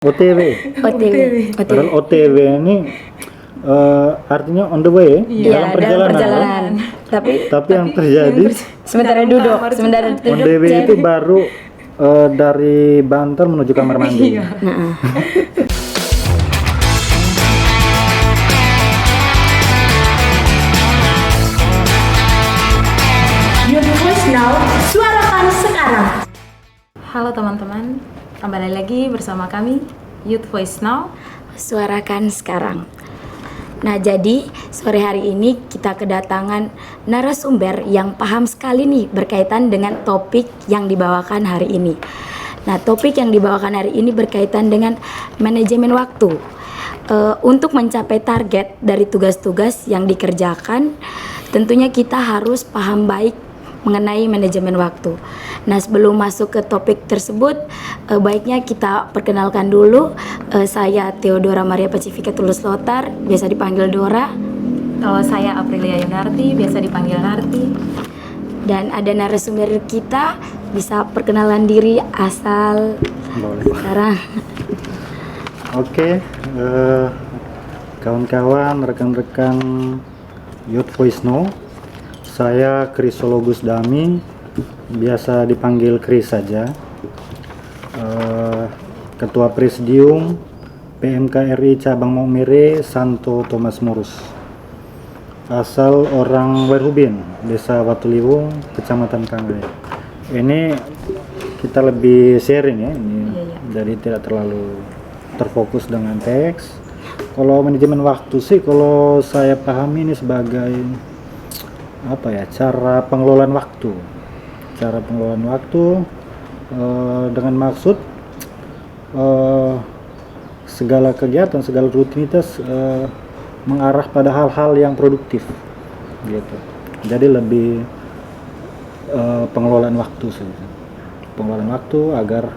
OTW. Padahal OTW ini artinya on the way, Iya, dalam perjalanan. Tapi yang terjadi sementara duduk. on the way itu baru dari bantal menuju kamar mandi. Youth Voice Now, suarakan sekarang. Halo teman-teman, kembali lagi bersama kami Youth Voice Now, suarakan sekarang. Nah, jadi sore hari ini kita kedatangan narasumber yang paham sekali nih berkaitan dengan topik yang dibawakan hari ini. Nah, topik yang dibawakan hari ini berkaitan dengan manajemen waktu. Untuk mencapai target dari tugas-tugas yang dikerjakan, tentunya kita harus paham baik mengenai manajemen waktu. Nah, sebelum masuk ke topik tersebut, baiknya kita perkenalkan dulu. Saya Theodora Maria Pacifica Tulus Lotar, biasa dipanggil Dora. kalau saya Aprilia Yunarti, biasa dipanggil Narti. Dan ada narasumber kita, bisa perkenalan diri asal Boleh. sekarang. Oke, kawan-kawan, rekan-rekan Youth Voice Now, saya Krisologus Dami, biasa dipanggil Kris saja. Ketua Presidium PMKRI Cabang Maumere Santo Thomas Murus. Asal orang Werhubin, Desa Watuliwung, Kecamatan Kanggai. Ini kita lebih sharing ya, ini jadi tidak terlalu terfokus dengan teks. Kalau manajemen waktu sih, kalau saya pahami ini sebagai apa ya, cara pengelolaan waktu. Cara pengelolaan waktu dengan maksud segala kegiatan, segala rutinitas mengarah pada hal-hal yang produktif, gitu. Jadi lebih pengelolaan waktu sih, pengelolaan waktu agar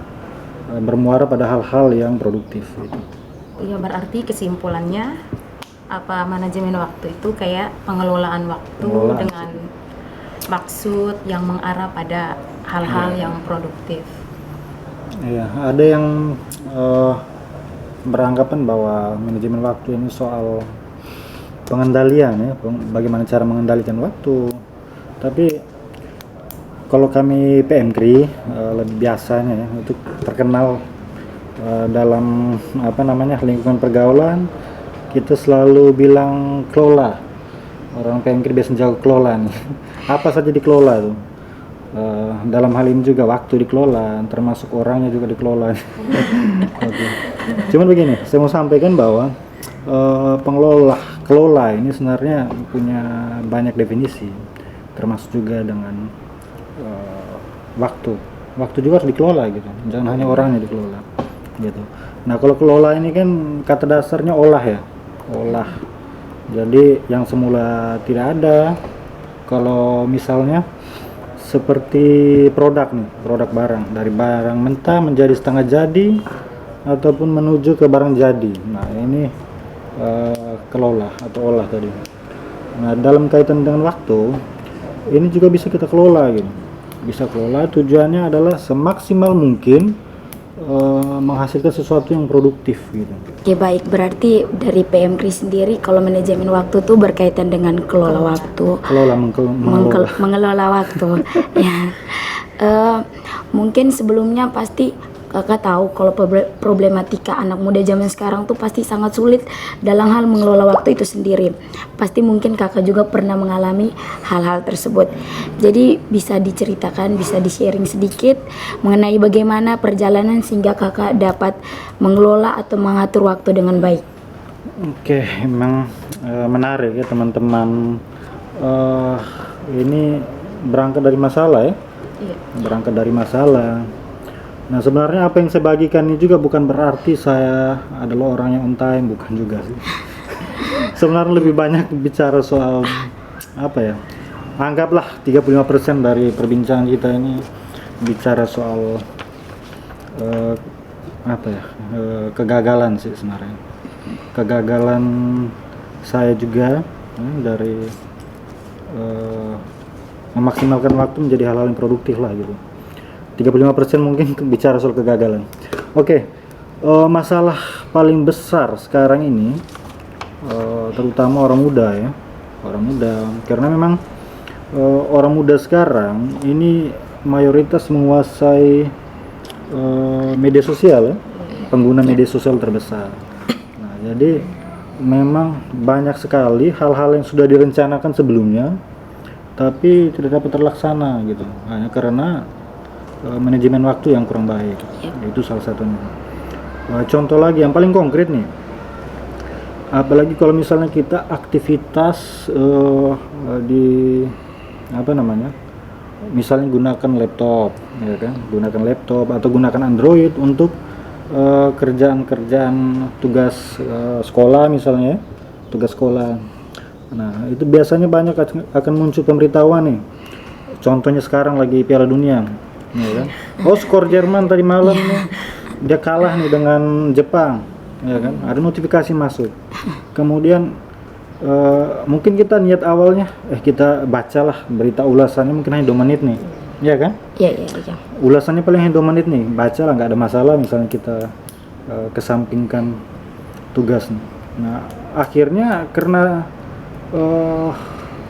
bermuara pada hal-hal yang produktif. Gitu. Ya, berarti kesimpulannya apa, manajemen waktu itu kayak pengelolaan waktu dengan maksud yang mengarah pada hal-hal yang produktif. Iya, ada yang beranggapan bahwa manajemen waktu ini soal pengendalian ya, bagaimana cara mengendalikan waktu. Tapi kalau kami PMKRI lebih biasanya ya, itu terkenal dalam lingkungan pergaulan, kita selalu bilang kelola. Orang PMKRI biasanya jago kelola nih. Apa saja dikelola tuh. Dalam hal ini juga waktu dikelola, termasuk orangnya juga dikelola. Okay. Cuman begini, saya mau sampaikan bahwa kelola ini sebenarnya punya banyak definisi, termasuk juga dengan waktu. Waktu juga harus dikelola gitu, jangan hanya orangnya dikelola gitu. Nah, kalau kelola ini kan kata dasarnya olah ya, olah. Jadi yang semula tidak ada, kalau misalnya seperti produk nih, produk barang, dari barang mentah menjadi setengah jadi ataupun menuju ke barang jadi. Nah, ini kelola atau olah tadi. Nah, dalam kaitan dengan waktu, ini juga bisa kita kelola gitu. Bisa kelola, tujuannya adalah semaksimal mungkin menghasilkan sesuatu yang produktif gitu. Oke, baik, berarti dari PMKRI sendiri kalau manajemen waktu tuh berkaitan dengan kelola waktu. Mengelola waktu. Ya. Mungkin sebelumnya pasti kakak tahu kalau problematika anak muda zaman sekarang tuh pasti sangat sulit dalam hal mengelola waktu itu sendiri. Pasti mungkin kakak juga pernah mengalami hal-hal tersebut. Jadi bisa diceritakan, bisa di-sharing sedikit mengenai bagaimana perjalanan sehingga kakak dapat mengelola atau mengatur waktu dengan baik. Oke, memang menarik ya teman-teman. Ini berangkat dari masalah ya. Iya. Berangkat dari masalah. Nah, sebenarnya apa yang saya bagikan ini juga bukan berarti saya adalah orang yang on time, bukan juga sih. Sebenarnya lebih banyak bicara soal apa ya, anggaplah 35% dari perbincangan kita ini bicara soal kegagalan sih sebenarnya. Kegagalan saya juga dari memaksimalkan waktu menjadi hal-hal yang produktif lah gitu. 35% mungkin bicara soal kegagalan. Oke, Masalah paling besar sekarang ini, terutama orang muda ya, orang muda, karena memang orang muda sekarang ini mayoritas menguasai media sosial ya, pengguna media sosial terbesar. Nah, jadi memang banyak sekali hal-hal yang sudah direncanakan sebelumnya, tapi tidak dapat terlaksana gitu, hanya karena manajemen waktu yang kurang baik. Itu salah satunya. Contoh lagi yang paling konkret nih, apalagi kalau misalnya kita aktivitas di apa namanya, misalnya gunakan laptop, ya kan, gunakan laptop atau gunakan Android untuk kerjaan-kerjaan tugas sekolah misalnya, tugas sekolah. Nah, itu biasanya banyak akan muncul pemberitahuan nih. Contohnya sekarang lagi Piala Dunia, ya kan? Oh, skor Jerman tadi malam nih, dia kalah nih dengan Jepang, ya kan? Ada notifikasi masuk. Kemudian mungkin kita niat awalnya, kita bacalah berita ulasannya mungkin hanya 2 menit nih, ya kan? Iya. Ulasannya paling hanya 2 menit nih, baca lah, nggak ada masalah. Misalnya kita kesampingkan tugas nih. Nah, akhirnya karena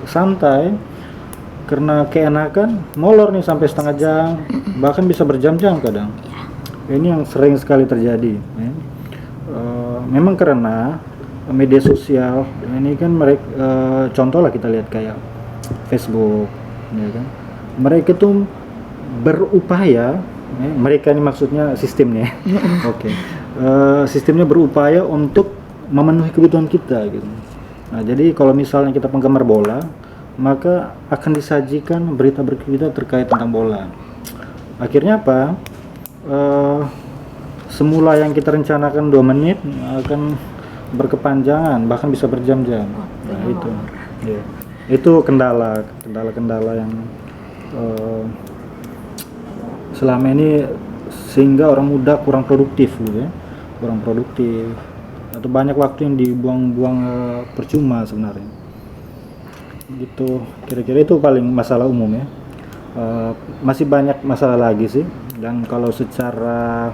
santai, karena keenakan, molor nih sampai setengah jam, bahkan bisa berjam-jam kadang. Ini yang sering sekali terjadi ya. Memang karena media sosial ini kan mereka, contoh lah kita lihat kayak Facebook, ya kan, mereka tuh berupaya, mereka ini maksudnya sistemnya, oke, sistemnya berupaya untuk memenuhi kebutuhan kita gitu. Nah, jadi kalau misalnya kita penggemar bola, maka akan disajikan berita-berita terkait tentang bola. Akhirnya apa? Semula yang kita rencanakan 2 menit akan berkepanjangan, bahkan bisa berjam-jam. Nah, itu, ya. Itu kendala yang selama ini sehingga orang muda kurang produktif, gitu ya, kurang produktif, atau banyak waktu yang dibuang-buang percuma sebenarnya. Gitu, kira-kira itu paling masalah umum ya. Masih banyak masalah lagi sih, dan kalau secara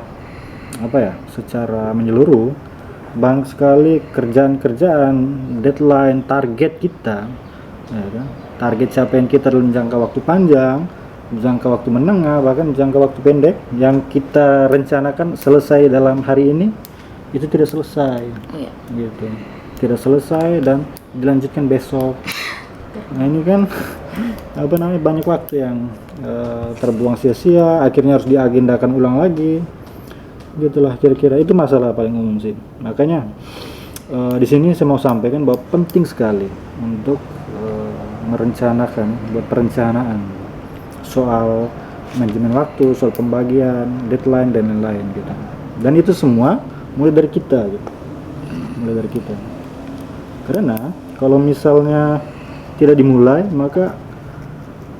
secara menyeluruh, banyak sekali kerjaan-kerjaan, deadline, target kita, ya kan? Target capaian kita dalam jangka waktu panjang, jangka waktu menengah, bahkan jangka waktu pendek yang kita rencanakan selesai dalam hari ini, itu tidak selesai, gitu, tidak selesai dan dilanjutkan besok. Nah, ini kan banyak waktu yang terbuang sia-sia, akhirnya harus diagendakan ulang lagi, gitulah kira-kira. Itu masalah paling umum sih. Makanya di sini saya mau sampaikan bahwa penting sekali untuk buat perencanaan soal manajemen waktu, soal pembagian, deadline dan lain-lain gitu. Dan itu semua mulai dari kita gitu. Mulai dari kita. Karena kalau misalnya tidak dimulai, maka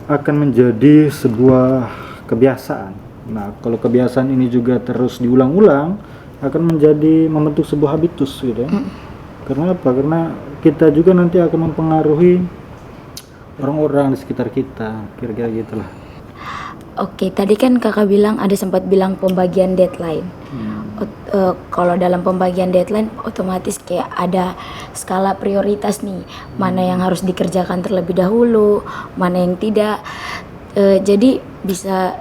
akan menjadi sebuah kebiasaan. Nah, kalau kebiasaan ini juga terus diulang-ulang, akan menjadi membentuk sebuah habitus gitu ya. Karena apa? Karena kita juga nanti akan mempengaruhi orang-orang di sekitar kita, kira-kira gitulah. Oke, tadi kan kakak bilang, ada sempat bilang pembagian deadline. Kalau dalam pembagian deadline otomatis kayak ada skala prioritas nih, mana yang harus dikerjakan terlebih dahulu, mana yang tidak. Jadi bisa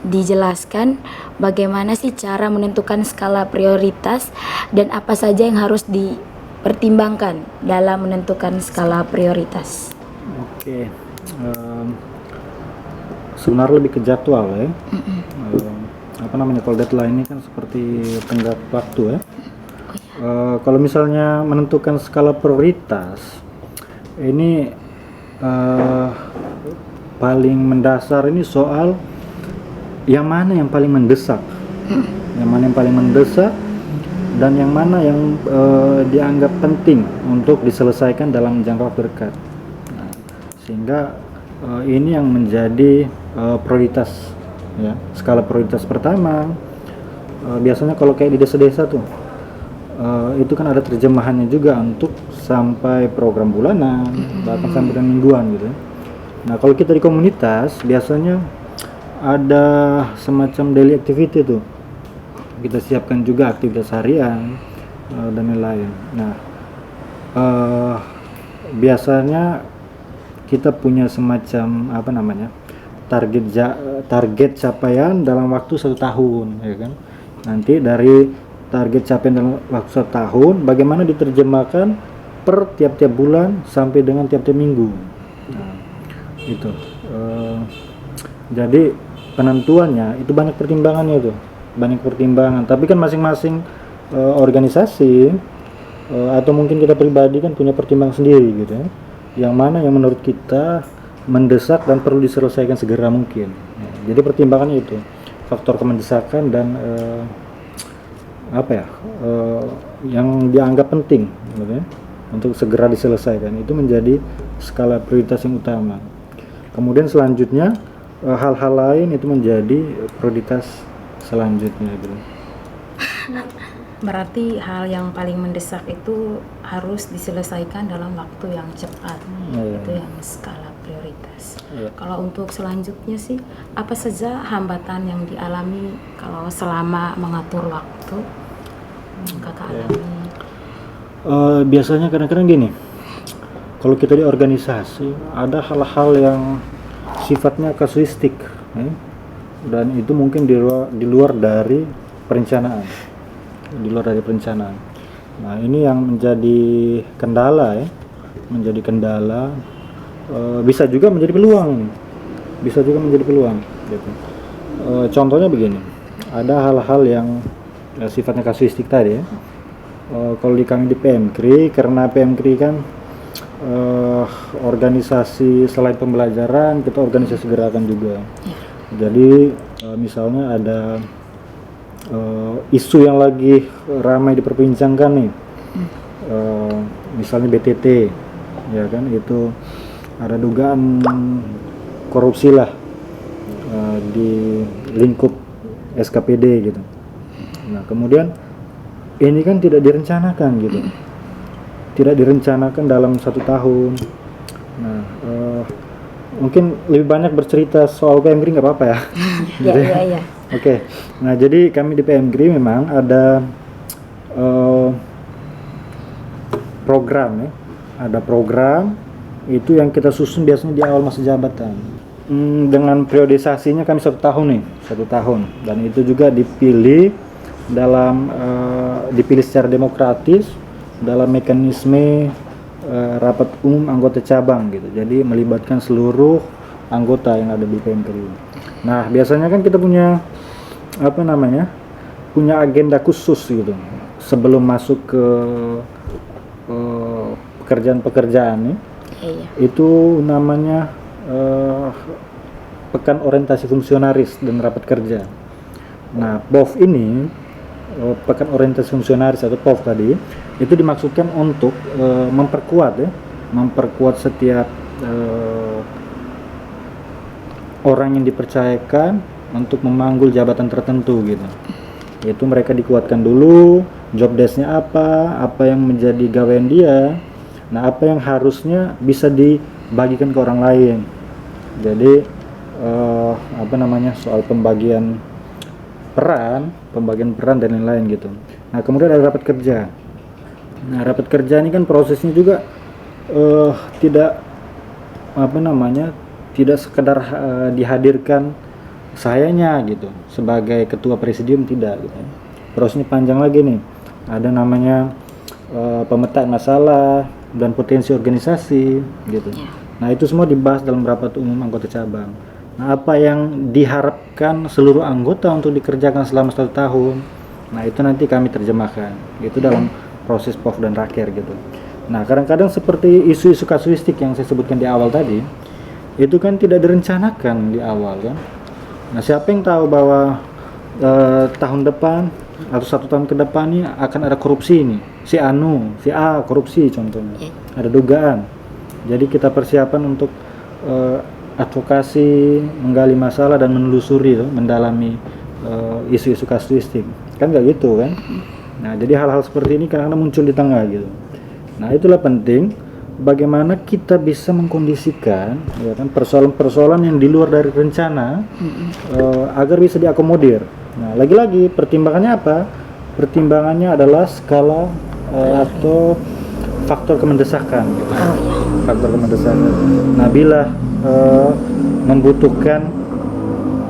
dijelaskan bagaimana sih cara menentukan skala prioritas dan apa saja yang harus dipertimbangkan dalam menentukan skala prioritas. Oke. Sebenarnya lebih ke jadwal ya. Kalau deadline ini kan seperti tenggat waktu ya. Kalau misalnya menentukan skala prioritas, ini paling mendasar ini soal yang mana yang paling mendesak, yang mana yang paling mendesak dan yang mana yang dianggap penting untuk diselesaikan dalam jangka waktu dekat. Nah, sehingga ini yang menjadi prioritas ya. Skala prioritas pertama biasanya kalau kayak di desa-desa tuh itu kan ada terjemahannya juga untuk sampai program bulanan, bahkan sampai dengan mingguan gitu. Nah, kalau kita di komunitas biasanya ada semacam daily activity tuh kita siapkan juga aktivitas harian dan lain-lain. Nah, biasanya kita punya semacam apa namanya target capaian dalam waktu 1 tahun, ya kan? Nanti dari target capaian dalam waktu 1 tahun, bagaimana diterjemahkan per tiap-tiap bulan sampai dengan tiap-tiap minggu. Nah, itu. Jadi penentuannya itu banyak pertimbangannya itu, banyak pertimbangan. Tapi kan masing-masing organisasi atau mungkin kita pribadi kan punya pertimbangan sendiri gitu ya. Yang mana yang menurut kita mendesak dan perlu diselesaikan segera mungkin. Nah, jadi pertimbangannya itu faktor kemendesakan dan yang dianggap penting gitu ya, untuk segera diselesaikan itu menjadi skala prioritas yang utama. Kemudian selanjutnya hal-hal lain itu menjadi prioritas selanjutnya gitu. Berarti hal yang paling mendesak itu harus diselesaikan dalam waktu yang cepat. Itu yang skala prioritas. Kalau untuk selanjutnya sih, apa saja hambatan yang dialami kalau selama mengatur waktu kakak alami? Biasanya kadang-kadang gini, kalau kita di organisasi ada hal-hal yang sifatnya kasuistik, dan itu mungkin di luar dari perencanaan, Nah, ini yang menjadi kendala ya, bisa juga menjadi peluang, gitu. Contohnya begini, ada hal-hal yang sifatnya kasuistik tadi ya. Kalau di kami di PMKRI, karena PMKRI kan organisasi selain pembelajaran, kita organisasi gerakan juga. Jadi misalnya ada isu yang lagi ramai diperbincangkan nih, misalnya BTT, ya kan, itu ada dugaan korupsi lah di lingkup SKPD gitu. Nah, kemudian ini kan tidak direncanakan gitu, dalam 1 tahun. Nah, mungkin lebih banyak bercerita soal PMKRI nggak apa-apa ya? Iya. Oke. Nah, jadi kami di PMKRI memang ada program ya, itu yang kita susun biasanya di awal masa jabatan. Dengan periodisasinya kami 1 tahun, dan itu juga dipilih secara demokratis dalam mekanisme rapat umum anggota cabang gitu. Jadi melibatkan seluruh anggota yang ada di PMKRI. Nah, biasanya kan kita punya agenda khusus gitu sebelum masuk ke pekerjaan-pekerjaan nih. Itu namanya pekan orientasi fungsionaris dan rapat kerja. Nah, POF ini, pekan orientasi fungsionaris atau POF tadi, itu dimaksudkan untuk memperkuat setiap orang yang dipercayakan untuk memanggul jabatan tertentu gitu. Yaitu mereka dikuatkan dulu, job desk-nya apa yang menjadi gawean dia, nah apa yang harusnya bisa dibagikan ke orang lain. Jadi soal pembagian peran dan lain-lain gitu. Nah, kemudian ada rapat kerja. Nah, rapat kerja ini kan prosesnya juga tidak sekedar dihadirkan sayanya gitu sebagai ketua presidium, tidak gitu. Prosesnya panjang lagi nih. Ada namanya pemetaan masalah dan potensi organisasi gitu. Nah, itu semua dibahas dalam rapat umum anggota cabang. Nah, apa yang diharapkan seluruh anggota untuk dikerjakan selama 1 tahun, nah itu nanti kami terjemahkan itu dalam proses POF dan raker gitu. Nah, kadang-kadang seperti isu-isu kasuistik yang saya sebutkan di awal tadi, itu kan tidak direncanakan di awal kan. Nah, siapa yang tahu bahwa tahun depan atau 1 tahun ke depan ini akan ada korupsi ini, si A korupsi contohnya, ada dugaan. Jadi kita persiapan untuk advokasi, menggali masalah dan menelusuri, mendalami isu-isu kasuistik. Kan nggak gitu kan? Nah, jadi hal-hal seperti ini kadang-kadang muncul di tengah gitu. Nah, itulah penting bagaimana kita bisa mengkondisikan ya kan persoalan-persoalan yang di luar dari rencana agar bisa diakomodir Nah, lagi-lagi pertimbangannya apa? Pertimbangannya adalah skala atau faktor kemendesakan. Gitu. Oh iya. Faktor kemendesakan. Nah, bila membutuhkan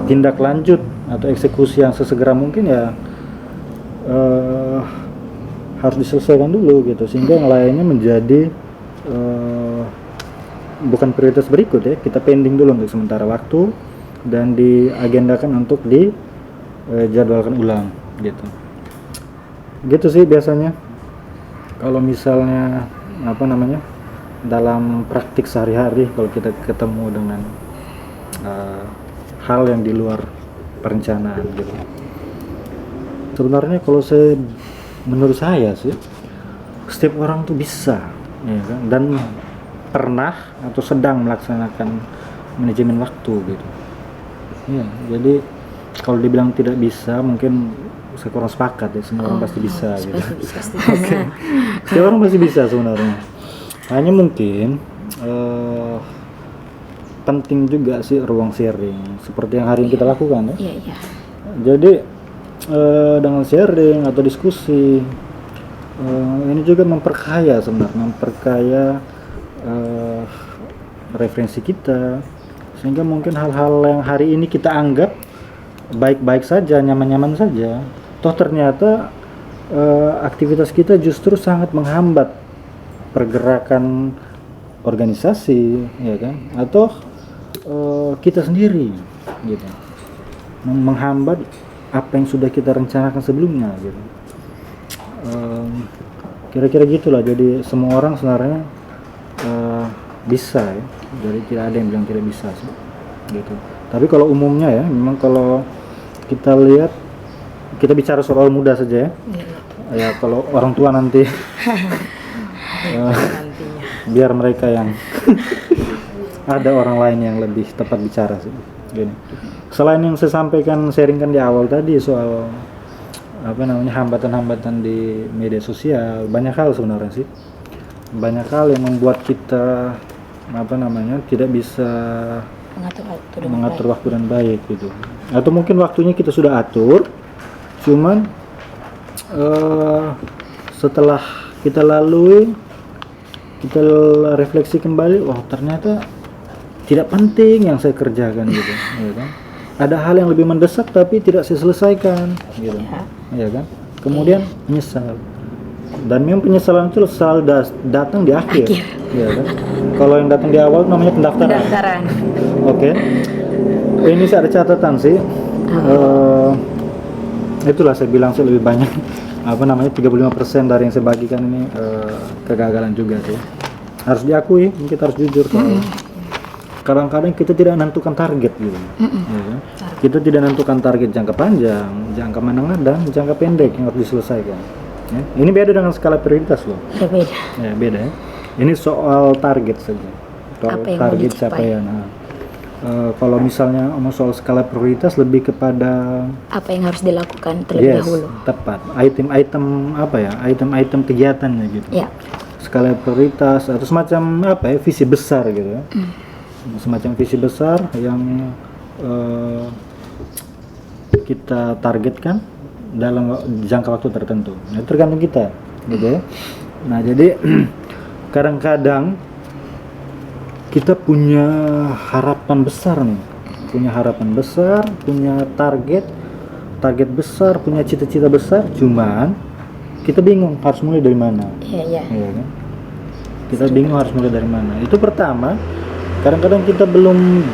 tindak lanjut atau eksekusi yang sesegera mungkin ya harus diselesaikan dulu gitu, sehingga yang lainnya menjadi bukan prioritas berikut ya, kita pending dulu untuk sementara waktu dan diagendakan untuk dijadwalkan ulang gitu sih biasanya kalau misalnya dalam praktik sehari-hari kalau kita ketemu dengan hal yang di luar perencanaan gitu. Sebenarnya kalau menurut saya sih setiap orang tuh bisa ya kan? Dan pernah atau sedang melaksanakan manajemen waktu gitu ya. Jadi kalau dibilang tidak bisa mungkin saya kurang sepakat ya, semua orang pasti bisa gitu. Oke. Setiap orang pasti bisa sebenarnya, hanya mungkin penting juga sih ruang sharing seperti yang hari ini kita lakukan ya. Iya. Jadi dengan sharing atau diskusi ini juga memperkaya referensi kita, sehingga mungkin hal-hal yang hari ini kita anggap baik-baik saja, nyaman-nyaman saja, toh ternyata aktivitas kita justru sangat menghambat pergerakan organisasi ya kan, atau kita sendiri gitu, menghambat apa yang sudah kita rencanakan sebelumnya gitu. Kira-kira gitulah. Jadi semua orang sebenarnya bisa ya, jadi tidak ada yang bilang tidak bisa sih gitu. Tapi kalau umumnya ya, memang kalau kita lihat, kita bicara soal muda saja ya, ya kalau orang tua nanti biar mereka yang ada orang lain yang lebih tepat bicara sih gini. Selain yang saya sampaikan, sharingkan di awal tadi soal hambatan-hambatan di media sosial, banyak hal sebenarnya sih, banyak hal yang membuat kita tidak bisa mengatur waktu dan baik gitu. Atau mungkin waktunya kita sudah atur, cuman setelah kita lalui, kita refleksi kembali, ternyata tidak penting yang saya kerjakan gitu ya kan. Ada hal yang lebih mendesak tapi tidak saya selesaikan gitu ya kan. Kemudian menyesal, dan memang penyesalan itu selalu datang di akhir. Ya kan. Kalau yang datang di awal namanya pendaftaran. Oke. Ini sih ada catatan sih. Itulah saya bilang sih lebih banyak 35% dari yang saya bagikan ini kegagalan juga sih. Harus diakui, kita harus jujur kalau kadang-kadang kita tidak menentukan target gitu. Ya kan? Kita tidak menentukan target jangka panjang, jangka menengah, dan jangka pendek yang harus diselesaikan. Ya. Ini beda dengan skala prioritas loh. Beda. Ya, beda ya. Ini soal target saja. Soal target capaian. Kalau misalnya soal skala prioritas lebih kepada apa yang harus dilakukan terlebih dahulu. Tepat. Item-item kegiatannya gitu. Ya. Skala prioritas atau semacam visi besar gitu ya. Semacam visi besar yang kita targetkan dalam jangka waktu tertentu. Nah, tergantung kita gitu ya. Nah, jadi kadang-kadang kita punya harapan besar nih, punya target besar, punya cita-cita besar, cuman kita bingung harus mulai dari mana. Iya kan? Kita bingung harus mulai dari mana. Itu pertama, kadang-kadang kita belum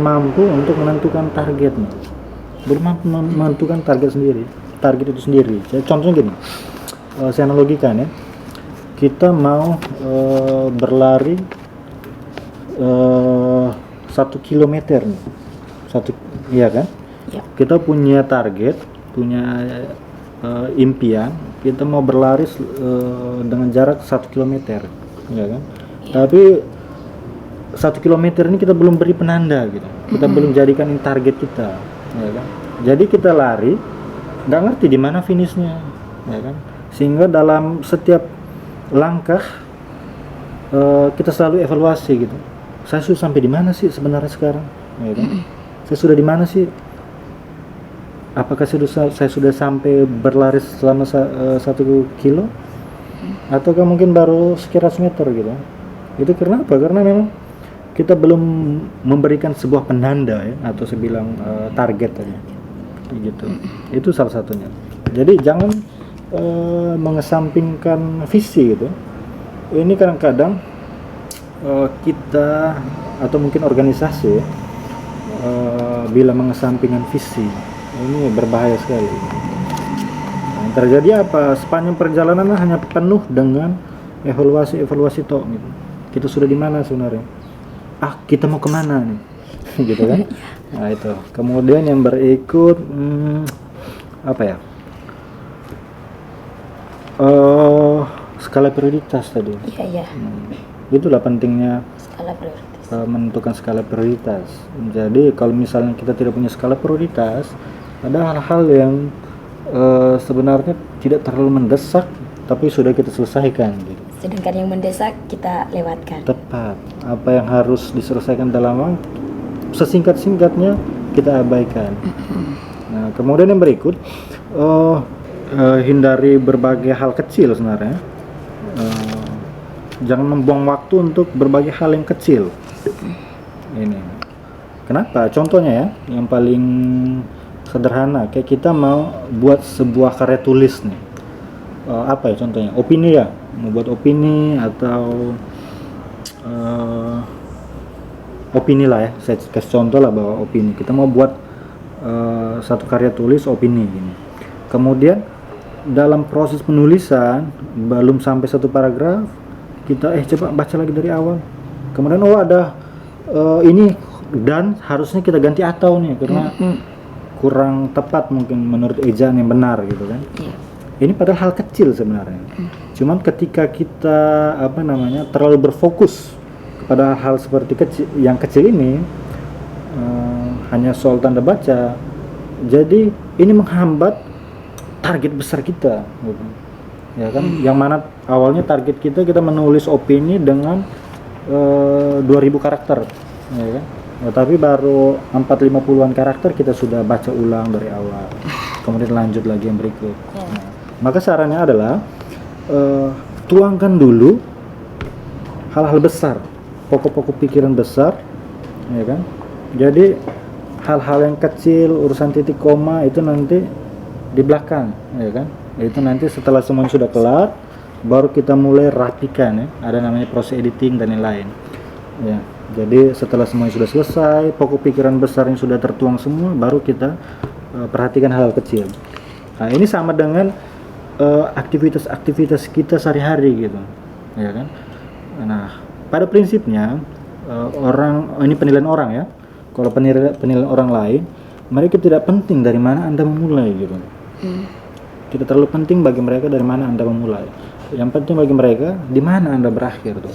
mampu untuk menentukan targetnya, belum mampu menentukan target itu sendiri. Contohnya gini, saya analogikan ya, kita mau berlari 1 kilometer nih, iya kan? Ya. Kita punya target, punya impian, kita mau berlari dengan jarak 1 kilometer, ya kan? Ya. Tapi 1 kilometer ini kita belum beri penanda gitu, kita belum jadikan ini target kita, ya kan? Jadi kita lari, nggak ngerti di mana finishnya, ya kan? Sehingga dalam setiap langkah kita selalu evaluasi gitu. Saya sudah sampai di mana sih sebenarnya sekarang, ya kan? Saya sudah di mana sih? apakah saya sudah sampai berlari selama 1 kilo, ataukah mungkin baru sekitar 100 meter gitu. Itu karena apa? Karena memang kita belum memberikan sebuah penanda ya, atau sebilang target tadi gitu. Itu salah satunya. Jadi jangan mengesampingkan visi gitu. Ini kadang-kadang kita atau mungkin organisasi bila mengesampingkan visi, ini berbahaya sekali. Yang terjadi apa? Sepanjang perjalanan hanya penuh dengan evaluasi toh gitu. Kita sudah di mana sebenarnya? Kita mau kemana nih? Gitu kan? Nah itu. Kemudian yang berikut apa ya? Skala prioritas tadi. Iya. Itulah pentingnya Skala prioritas. menentukan skala prioritas. Jadi kalau misalnya kita tidak punya skala prioritas, ada hal-hal yang sebenarnya tidak terlalu mendesak, tapi sudah kita selesaikan gitu. Sedangkan yang mendesak kita lewatkan. Tepat. Apa yang harus diselesaikan dalam waktu sesingkat-singkatnya kita abaikan. Nah, kemudian yang berikut, hindari berbagai hal kecil sebenarnya. Jangan membuang waktu untuk berbagai hal yang kecil. Ini. Kenapa? Contohnya ya, yang paling sederhana, kayak kita mau buat sebuah karya tulis nih. Apa ya contohnya? Opini ya, mau buat opini atau opini lah ya. Saya kasih contoh lah bahwa opini. Kita mau buat satu karya tulis opini gini. Kemudian dalam proses penulisan belum sampai satu paragraf, kita coba baca lagi dari awal. Kemudian ada ini dan harusnya kita ganti atau nih karena kurang tepat mungkin menurut ejaan yang benar gitu kan. Ini padahal hal kecil sebenarnya. Cuman ketika kita terlalu berfokus kepada hal seperti yang kecil ini, hanya soal tanda baca, jadi ini menghambat target besar kita gitu. Ya kan, yang mana awalnya target kita menulis opini dengan 2000 karakter ya kan. Ya, tapi baru 450-an karakter kita sudah baca ulang dari awal, kemudian lanjut lagi yang berikut. Nah, maka sarannya adalah tuangkan dulu hal-hal besar, pokok-pokok pikiran besar ya kan. Jadi hal-hal yang kecil, urusan titik koma itu nanti di belakang ya kan. Itu nanti setelah semuanya sudah kelar, baru kita mulai rapikan ya. Ada namanya proses editing dan lain-lain. Ya, jadi setelah semuanya sudah selesai, pokok pikiran besar yang sudah tertuang semua, baru kita perhatikan hal kecil. Nah, ini sama dengan aktivitas-aktivitas kita sehari-hari gitu, ya kan? Nah, pada prinsipnya ini penilaian orang ya. Kalau penilaian orang lain, mereka tidak penting dari mana Anda memulai gitu. Tidak terlalu penting bagi mereka dari mana Anda memulai. Yang penting bagi mereka di mana Anda berakhir tuh.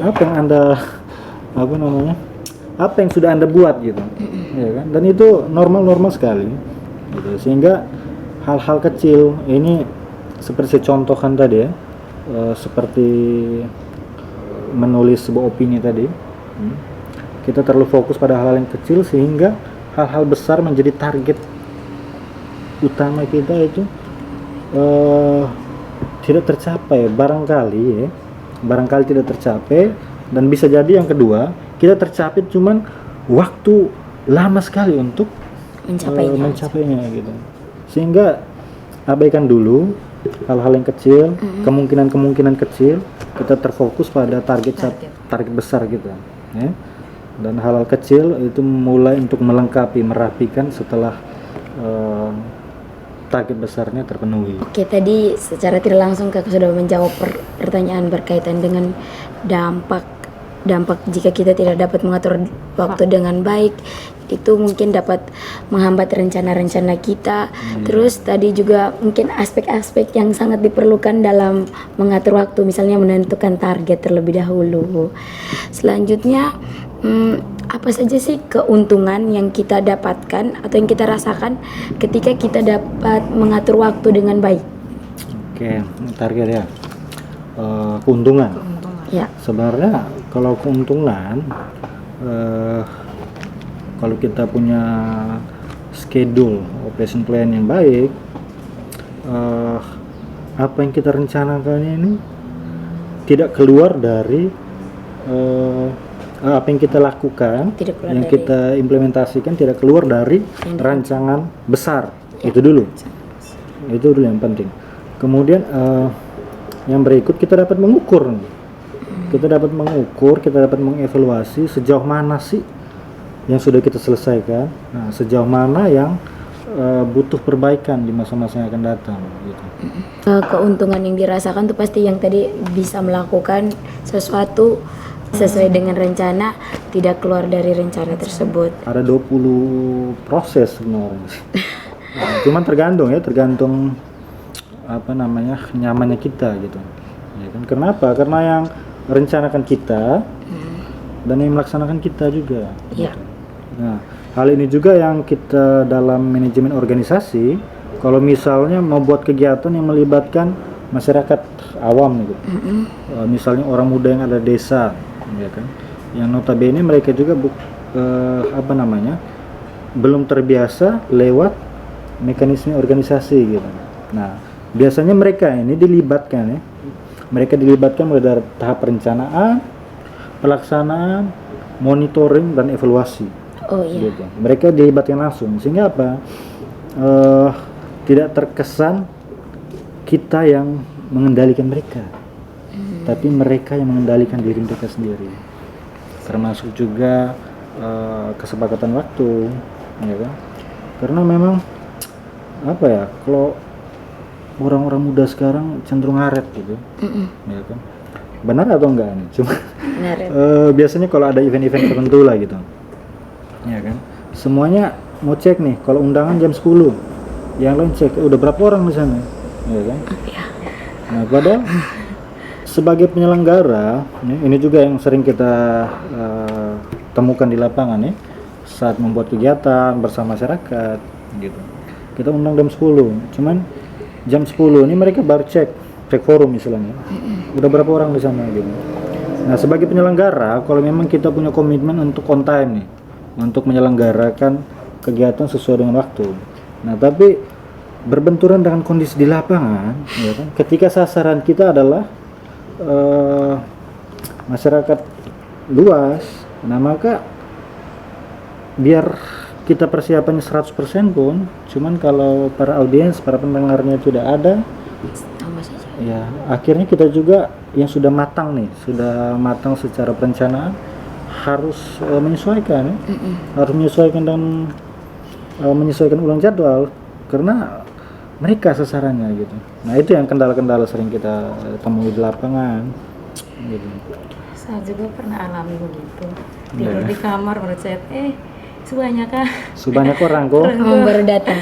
Apa yang Anda apa yang sudah Anda buat gitu. Ya kan? Dan itu normal sekali gitu. Sehingga hal-hal kecil ini seperti saya contohkan tadi ya, seperti menulis sebuah opini tadi. Kita terlalu fokus pada hal-hal yang kecil sehingga hal-hal besar menjadi target utama kita itu tidak tercapai, barangkali tidak tercapai. Dan bisa jadi yang kedua, kita tercapai cuman waktu lama sekali untuk mencapainya gitu. Sehingga abaikan dulu hal-hal yang kecil, kemungkinan kecil, kita terfokus pada target besar kita ya. Dan hal-hal kecil itu mulai untuk melengkapi, merapikan setelah target besarnya terpenuhi. Oke, tadi secara tidak langsung Kakak sudah menjawab pertanyaan berkaitan dengan dampak jika kita tidak dapat mengatur waktu dengan baik, itu mungkin dapat menghambat rencana-rencana kita. Terus tadi juga mungkin aspek-aspek yang sangat diperlukan dalam mengatur waktu, misalnya menentukan target terlebih dahulu. Selanjutnya, apa saja sih keuntungan yang kita dapatkan atau yang kita rasakan ketika kita dapat mengatur waktu dengan baik? Oke, target ya. Keuntungan. Ya. Sebenarnya kalau keuntungan, kalau kita punya schedule operation plan yang baik, apa yang kita rencanakan ini tidak keluar dari apa yang kita lakukan, Tidak keluar yang dari- kita implementasikan tidak keluar dari rancangan besar. Itu dulu yang penting. Kemudian yang berikut kita dapat mengukur, kita dapat mengevaluasi sejauh mana sih yang sudah kita selesaikan, sejauh mana yang butuh perbaikan di masa-masa yang akan datang gitu. Keuntungan yang dirasakan tuh pasti yang tadi bisa melakukan sesuatu sesuai dengan rencana, tidak keluar dari rencana tersebut. Ada 20 proses sebenarnya. Cuman tergantung apa namanya nyamannya kita gitu. Ya kan? Kenapa? Karena yang rencanakan kita dan yang melaksanakan kita juga. Iya. Nah, hal ini juga yang kita dalam manajemen organisasi, kalau misalnya mau buat kegiatan yang melibatkan masyarakat awam gitu. Misalnya orang muda yang ada desa, ya kan. Yang notabene mereka juga belum terbiasa lewat mekanisme organisasi gitu. Nah, biasanya mereka ini dilibatkan ya. Mereka dilibatkan mulai dari tahap perencanaan, pelaksanaan, monitoring dan evaluasi. Oh iya. Gitu. Mereka dilibatkan langsung sehingga apa? Tidak terkesan kita yang mengendalikan mereka, tapi mereka yang mengendalikan diri mereka sendiri. Termasuk juga kesepakatan waktu, ya kan? Karena memang apa ya? Kalau orang-orang muda sekarang cenderung ngaret gitu, ya kan? Benar atau enggak nih? Cuma Benar. biasanya kalau ada event-event tertentu lah gitu, ya kan? Semuanya mau cek nih, kalau undangan jam 10, yang lain cek udah berapa orang di sana, ya kan? Nah, padahal sebagai penyelenggara, ini juga yang sering kita temukan di lapangan ya, saat membuat kegiatan bersama masyarakat, gitu. Kita undang jam 10, cuman jam 10 ini mereka baru cek forum misalnya, udah berapa orang di sana gitu. Nah, sebagai penyelenggara, kalau memang kita punya komitmen untuk on time nih, untuk menyelenggarakan kegiatan sesuai dengan waktu. Nah, tapi berbenturan dengan kondisi di lapangan, ya kan? Ketika sasaran kita adalah masyarakat luas, nah maka biar kita persiapannya 100% pun, cuman kalau para audiens, para pendengarnya tidak ada, Sama saja. ya akhirnya kita juga yang sudah matang nih, sudah matang secara perencanaan harus menyesuaikan ya. Harus menyesuaikan dan menyesuaikan ulang jadwal karena mereka sasarannya gitu. Nah, itu yang kendala-kendala sering kita temui di lapangan gitu. Saya juga pernah alami begitu. Tidur di kamar menurut saya, sebanyak kah? Sebanyak orang kok. Baru datang.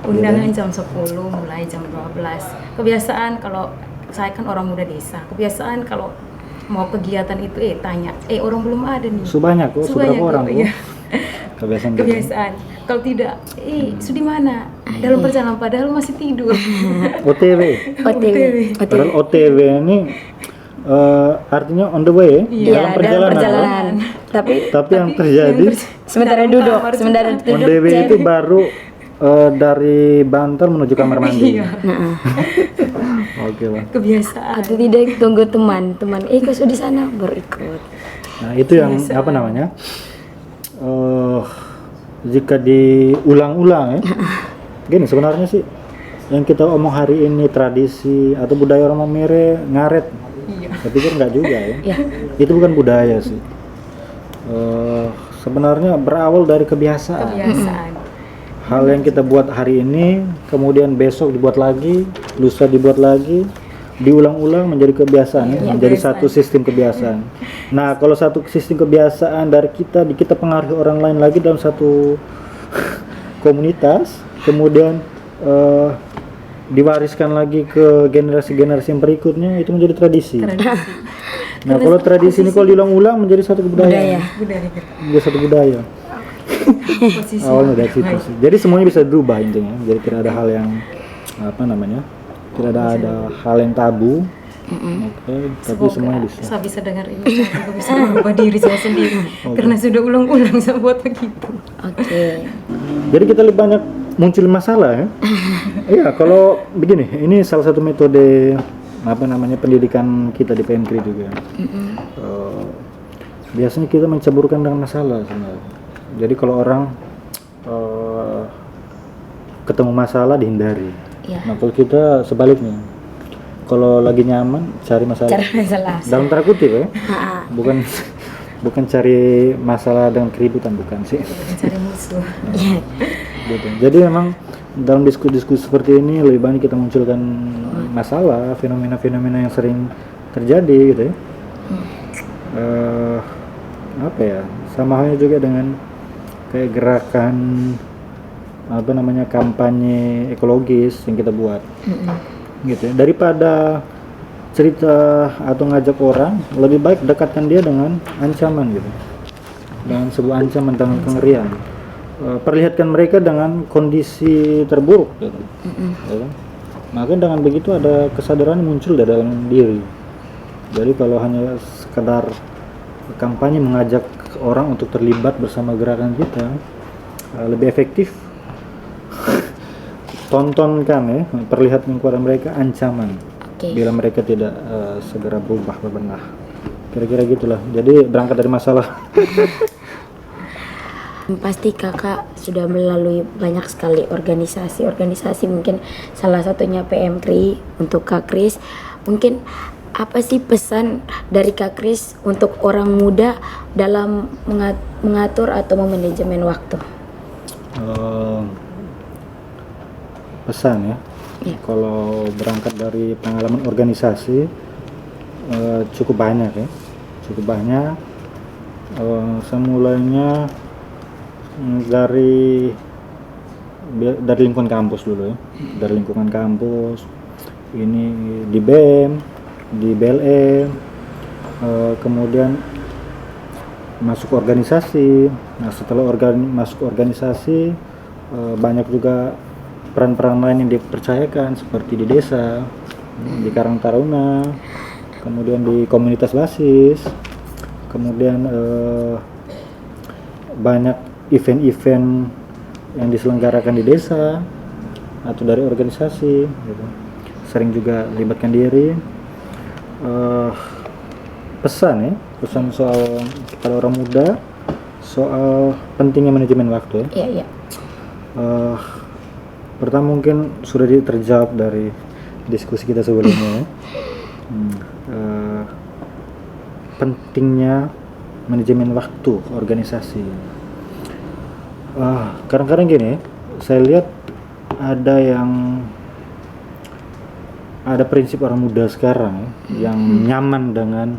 Undangan jam 10, mulai jam 12. Kebiasaan kalau saya kan orang muda desa, kebiasaan kalau mau kegiatan itu tanya, orang belum ada nih. Sebanyak kok, seberapa orang kok. Iya. Kebiasaan gitu. Kebiasaan. Kalau tidak, sudah mana? Dalam perjalanan padahal masih tidur. OTW. Padahal OTW ini artinya on the way Iya, dalam perjalanan. Tapi yang terjadi Sementara duduk, sementara on duduk. the way itu baru dari Banter menuju kamar mandi. Iya. Oke lah. Kebiasaan. Atau tidak tunggu teman, kok sudah di sana baru ikut. Nah, itu yang apa namanya? Jika diulang-ulang ya. Gini sebenarnya sih yang kita omong hari ini tradisi atau budaya orang Mamere ngaret. Iya. Tapi kan enggak juga ya. Ya. Itu bukan budaya sih. Sebenarnya berawal dari kebiasaan. Kebiasaan. Hal yang kita buat hari ini, kemudian besok dibuat lagi, lusa dibuat lagi, diulang-ulang menjadi kebiasaan, ya, menjadi satu sistem kebiasaan. Nah, kalau satu sistem kebiasaan dari kita pengaruhi orang lain lagi dalam satu komunitas, kemudian diwariskan lagi ke generasi-generasi yang berikutnya, itu menjadi tradisi. Nah, kalau tradisi ini kalau diulang-ulang menjadi satu kebudayaan, menjadi satu budaya. Posisi. Awalnya dari situ sih. Jadi semuanya bisa berubah intinya. Jadi tidak ada hal yang tidak ada hal yang tabu Oke, tapi Semoga semuanya bisa. saya bisa dengar ini, saya juga bisa merubah diri saya sendiri. Karena sudah ulang-ulang saya buat begitu. Oke. Jadi kita lebih banyak muncul masalah ya. Iya, kalau begini, ini salah satu metode pendidikan kita di PMKRI juga. Biasanya kita mencaburkan dengan masalah sebenarnya. Jadi kalau orang ketemu masalah dihindari. Iya. Nah kalau kita sebaliknya, kalau lagi nyaman cari masalah. Cari masalah. Dalam tanda kutip ya, Ha-ha. bukan cari masalah dengan keributan, bukan sih. Mencari musuh. Iya. Gitu. Jadi memang dalam diskusi seperti ini lebih banyak kita munculkan masalah, fenomena-fenomena yang sering terjadi gitu ya. Sama halnya juga dengan kayak gerakan kampanye ekologis yang kita buat. Gitu ya. Daripada cerita atau ngajak orang, lebih baik dekatkan dia dengan ancaman gitu. Dengan sebuah ancaman dengan kengerian. Perlihatkan mereka dengan kondisi terburuk gitu. Ya kan? Maka dengan begitu ada kesadaran yang muncul dari dalam diri. Jadi kalau hanya sekedar kampanye mengajak orang untuk terlibat bersama gerakan kita, lebih efektif tontonkan ya, perlihatkan kepada mereka ancaman. Oke. Bila mereka tidak segera berubah berbenah. Kira-kira gitulah. Jadi berangkat dari masalah. Pasti kakak sudah melalui banyak sekali organisasi mungkin salah satunya PMKRI. Untuk Kak Kris, mungkin apa sih pesan dari Kak Kris untuk orang muda dalam mengatur atau memanajemen waktu? Pesan ya. Ya. Kalau berangkat dari pengalaman organisasi cukup banyak ya, semulanya dari lingkungan kampus dulu ya, dari lingkungan kampus ini di BEM, di BLM, kemudian masuk organisasi. Nah setelah masuk organisasi, banyak juga peran-peran lain yang dipercayakan seperti di desa, di Karang Taruna, kemudian di komunitas basis, kemudian banyak event-event yang diselenggarakan di desa atau dari organisasi gitu. Sering juga libatkan diri. Pesan soal kepada orang muda soal pentingnya manajemen waktu ya. Iya. Pertama mungkin sudah terjawab dari diskusi kita sebelumnya ya. Pentingnya manajemen waktu organisasi. Kadang-kadang gini, saya lihat ada prinsip orang muda sekarang yang nyaman dengan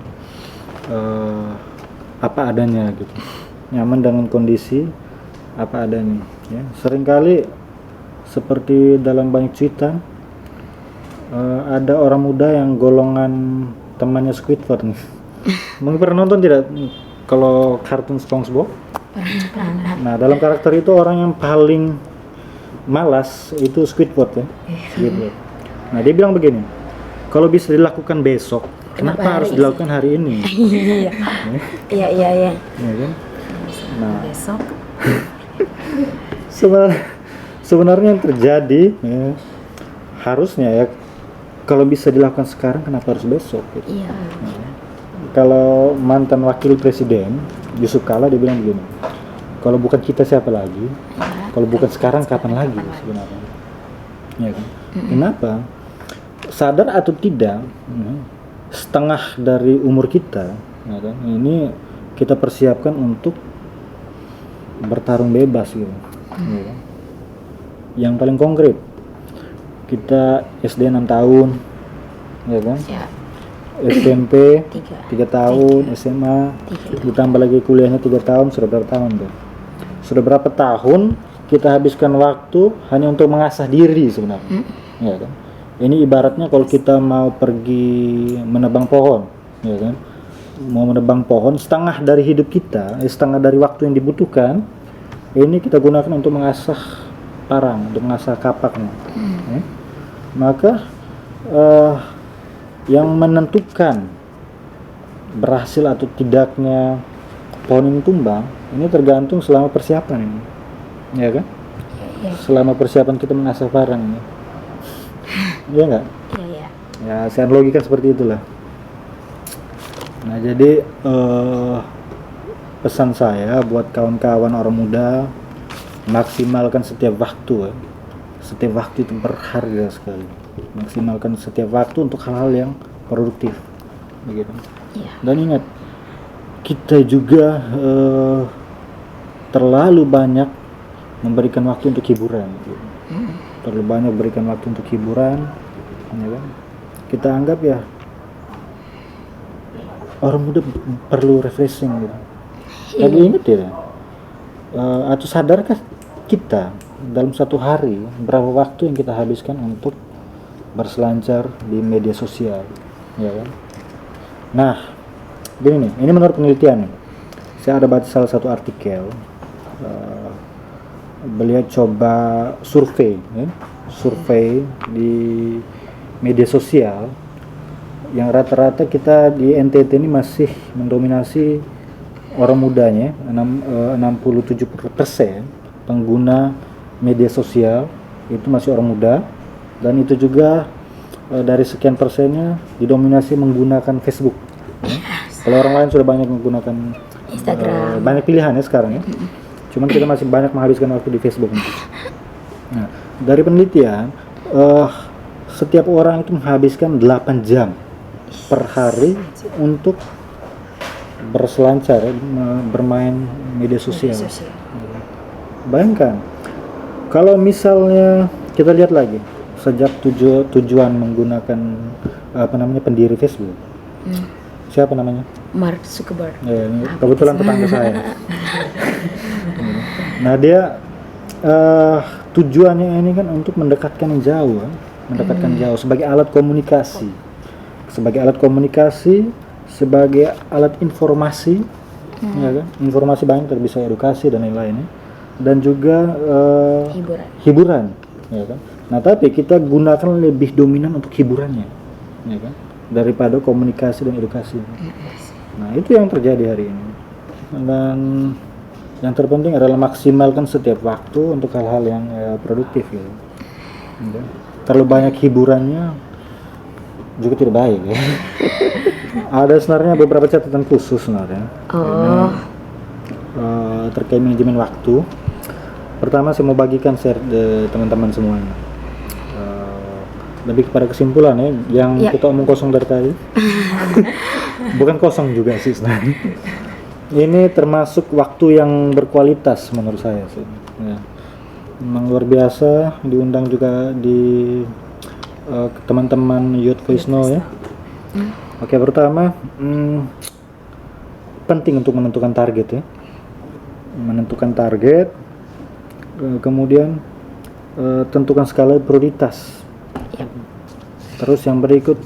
apa adanya gitu, nyaman dengan kondisi apa adanya. Ya. Seringkali seperti dalam banyak cerita, ada orang muda yang golongan temannya Squidward nih. Mungkin pernah nonton tidak kalau kartun SpongeBob? Nah dalam karakter itu orang yang paling malas itu Squidward ya. Squidward. Nah dia bilang begini, kalau bisa dilakukan besok, kenapa harus dilakukan hari ini? Iya. Ya kan? Nah Besok sebenarnya yang terjadi ya, harusnya ya kalau bisa dilakukan sekarang kenapa harus besok gitu. Iya. Kalau mantan wakil presiden Yusuf Kala dia bilang begini, kalau bukan kita siapa lagi, kalau bukan sekarang kapan lagi sebenarnya ya kan? Kenapa? Sadar atau tidak, setengah dari umur kita ya kan, ini kita persiapkan untuk bertarung bebas gitu ya kan? Yang paling konkret, kita SD 6 tahun ya kan, Ya. SMP 3 tahun, SMA 3 ditambah lagi kuliahnya 3 tahun, sudah berapa tahun tuh? Sudah berapa tahun kita habiskan waktu hanya untuk mengasah diri sebenarnya ya kan? Ini ibaratnya kalau kita mau pergi menebang pohon ya kan, mau menebang pohon, setengah dari hidup kita, setengah dari waktu yang dibutuhkan ini kita gunakan untuk mengasah parang, untuk mengasah kapaknya ya. Maka yang menentukan berhasil atau tidaknya pohon ini tumbang ini tergantung selama persiapan ini, ya kan? Selama persiapan kita mengasah barang ini, ya nggak? Iya. Ya, secara logika seperti itulah. Nah, jadi pesan saya buat kawan-kawan orang muda, maksimalkan setiap waktu. Setiap waktu itu berharga sekali. Maksimalkan setiap waktu untuk hal-hal yang produktif, begitu. Iya. Dan ingat, kita juga terlalu banyak memberikan waktu untuk hiburan. Gitu. Terlalu banyak berikan waktu untuk hiburan, ya kan? Kita anggap ya orang muda perlu refreshing gitu. Tapi ingat ya, atau sadarkah kita dalam satu hari berapa waktu yang kita habiskan untuk berselancar di media sosial, ya kan? Nah, gini nih, ini menurut penelitian nih. Saya ada baca salah satu artikel, beliau coba survei di media sosial yang rata-rata kita di NTT ini masih mendominasi orang mudanya, 67% pengguna media sosial itu masih orang muda, dan itu juga dari sekian persennya didominasi menggunakan Facebook. Kalau orang lain sudah banyak menggunakan Instagram, banyak pilihan ya sekarang ya. Cuman kita masih banyak menghabiskan waktu di Facebook. Nah, dari penelitian setiap orang itu menghabiskan 8 jam per hari untuk berselancar, bermain media sosial. Bayangkan, kalau misalnya kita lihat lagi sejak tujuan menggunakan pendiri Facebook, siapa namanya? Mark Zuckerberg. Ya, ini kebetulan tetangga saya. Nah, dia tujuannya ini kan untuk mendekatkan yang jauh, jauh sebagai alat komunikasi, sebagai alat informasi, ya kan? Informasi banyak, bisa edukasi dan lain-lainnya, dan juga hiburan, ya kan? Nah, tapi kita gunakan lebih dominan untuk hiburannya, ya kan? Daripada komunikasi dan edukasi. Nah, itu yang terjadi hari ini. Dan yang terpenting adalah maksimalkan setiap waktu untuk hal-hal yang produktif gitu. Terlalu banyak hiburannya juga tidak baik ya. Ada sebenarnya beberapa catatan khusus sebenarnya. Terkait manajemen waktu. Pertama saya mau bagikan share teman-teman semuanya. Lebih kepada kesimpulan ya, yang kita omong kosong dari tadi. Bukan kosong juga sih sebenarnya. Ini termasuk waktu yang berkualitas menurut saya sih. Ya. Memang luar biasa, diundang juga di teman-teman Youth Voice Now ya. Oke, pertama penting untuk menentukan target ya. Menentukan target, kemudian tentukan skala prioritas. Terus yang berikut,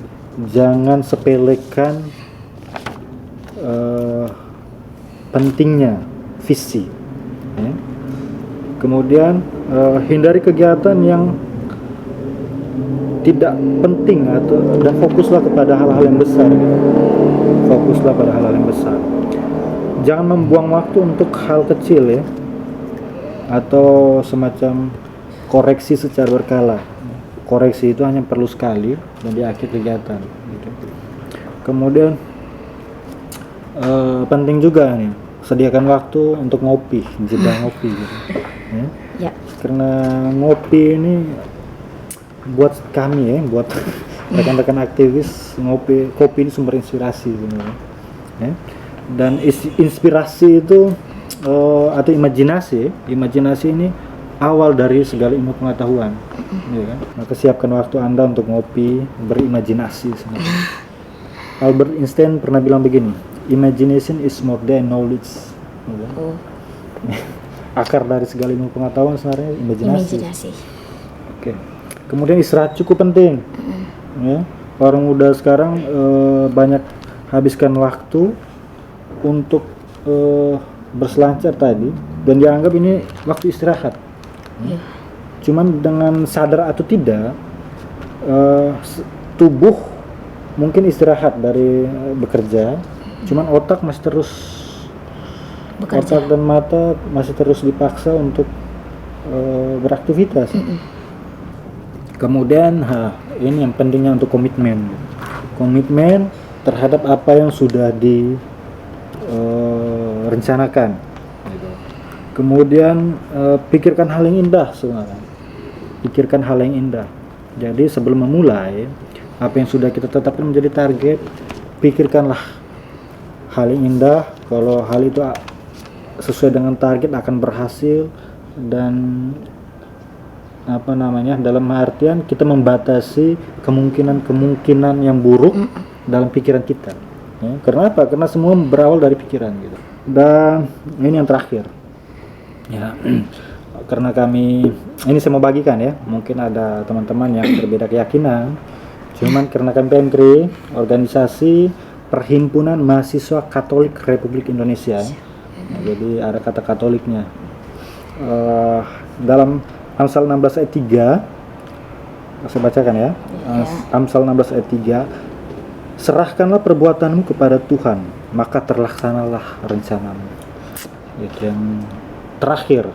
jangan sepelekan pentingnya visi ya. Kemudian hindari kegiatan yang tidak penting dan fokuslah kepada hal-hal yang besar gitu. Fokuslah pada hal-hal yang besar. Jangan membuang waktu untuk hal kecil ya, atau semacam koreksi secara berkala. Koreksi itu hanya perlu sekali dan di akhir kegiatan gitu. Kemudian penting juga nih, sediakan waktu untuk ngopi, jeda ngopi gitu. Ya. Karena ngopi ini buat kami ya, buat rekan-rekan aktivis, kopi ini sumber inspirasi sebenarnya. Ya. Dan inspirasi itu atau imajinasi ini awal dari segala ilmu pengetahuan. Ya kan? Maka siapkan waktu Anda untuk ngopi, berimajinasi sebenarnya. Albert Einstein pernah bilang begini, imagination is more than knowledge. Akar dari segala ilmu pengetahuan sebenarnya imajinasi. Oke. Kemudian istirahat cukup penting. Ya. Orang muda sekarang banyak habiskan waktu untuk berselancar tadi, dan dianggap ini waktu istirahat. Cuman dengan sadar atau tidak, tubuh mungkin istirahat dari bekerja, cuman otak masih terus Bekerja. otak dan mata masih terus dipaksa untuk beraktivitas. Kemudian ini yang pentingnya untuk komitmen terhadap apa yang sudah direncanakan. Kemudian pikirkan hal yang indah sebenarnya. Pikirkan hal yang indah. Jadi sebelum memulai apa yang sudah kita tetapkan menjadi target, pikirkanlah hal yang indah. Kalau hal itu sesuai dengan target akan berhasil, dan dalam artian kita membatasi kemungkinan yang buruk dalam pikiran kita. Ya, karena apa? Karena semua berawal dari pikiran gitu. Dan ini yang terakhir. Ya, karena ini saya mau bagikan ya. Mungkin ada teman-teman yang berbeda keyakinan. Cuman karena kami PMKRI, organisasi Perhimpunan Mahasiswa Katolik Republik Indonesia. Nah, jadi ada kata Katoliknya. Dalam Amsal 16 ayat 3, saya bacakan ya. Amsal 16 ayat 3, serahkanlah perbuatanmu kepada Tuhan, maka terlaksanalah rencanamu. Itu yang terakhir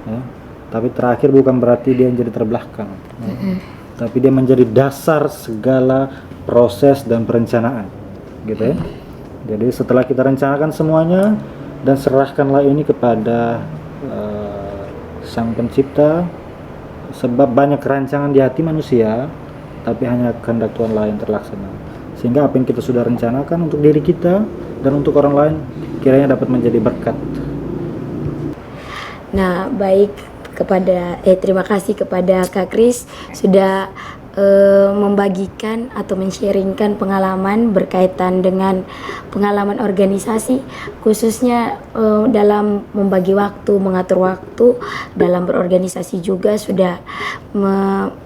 ya. Tapi terakhir bukan berarti dia menjadi terbelakang ya. Tapi dia menjadi dasar segala proses dan perencanaan gitu ya. Jadi setelah kita rencanakan semuanya dan serahkanlah ini kepada Sang Pencipta, sebab banyak rancangan di hati manusia, tapi hanya kehendak Tuhan lah yang terlaksana. Sehingga apa yang kita sudah rencanakan untuk diri kita dan untuk orang lain kiranya dapat menjadi berkat. Nah, baik, terima kasih kepada Kak Kris sudah membagikan atau men-sharingkan pengalaman berkaitan dengan pengalaman organisasi, khususnya dalam membagi waktu, mengatur waktu dalam berorganisasi, juga sudah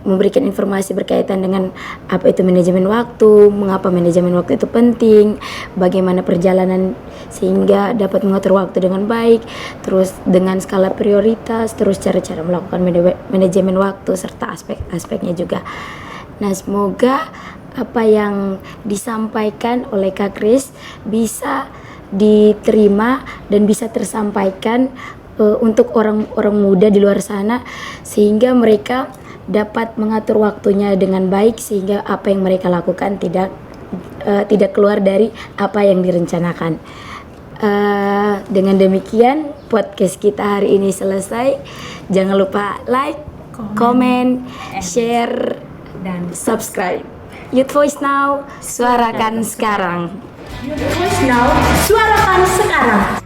memberikan informasi berkaitan dengan apa itu manajemen waktu, mengapa manajemen waktu itu penting, bagaimana perjalanan sehingga dapat mengatur waktu dengan baik, terus dengan skala prioritas, terus cara-cara melakukan manajemen waktu serta aspek-aspeknya juga. Nah, semoga apa yang disampaikan oleh Kak Kris bisa diterima dan bisa tersampaikan untuk orang-orang muda di luar sana, sehingga mereka dapat mengatur waktunya dengan baik, sehingga apa yang mereka lakukan tidak keluar dari apa yang direncanakan. Dengan demikian podcast kita hari ini selesai. Jangan lupa like, comment, share, dan subscribe. Youth Voice Now, suarakan sekarang. Youth Voice Now, suarakan sekarang.